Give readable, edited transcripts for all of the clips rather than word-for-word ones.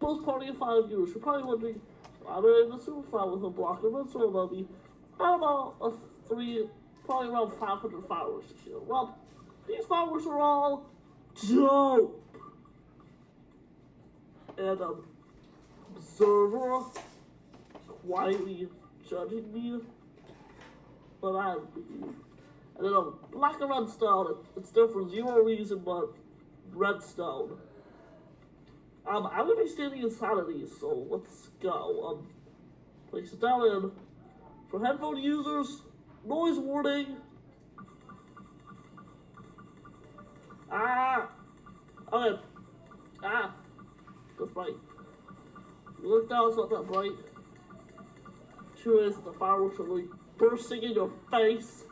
Most party of 5 viewers. You're probably wondering, why am I in a super fan with a block of red soul on me? I don't know, probably around 500 followers this year. Well, these followers are all dope. And observer quietly judging me, but I'm and then black and redstone, it's there for zero reason but redstone. I'm gonna be standing inside of these, so let's go. Place it down in. For headphone users, noise warning. Okay. That's bright. You look down, it's not that bright. True is, the fireworks are really bursting in your face.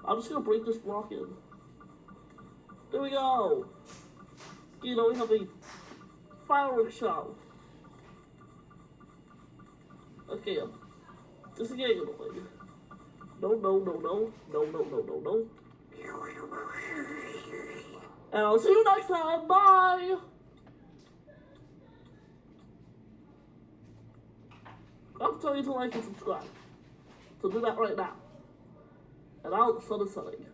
I'm just gonna break this block in. There we go. You know, we have a fireworks show. Okay, disengage the way. No. And I'll see you next time. Bye. I'll tell you to like and subscribe. So do that right now. And now the sun is setting.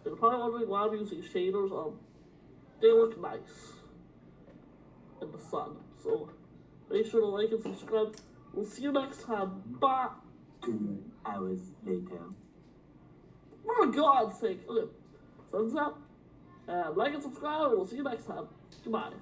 You're probably wondering why I'm using shaders. They look nice in the sun. So make sure to like and subscribe. We'll see you next time. Bye. 2 hours later. For God's sake. Okay. Sun's up. Like and subscribe. We'll see you next time. Goodbye.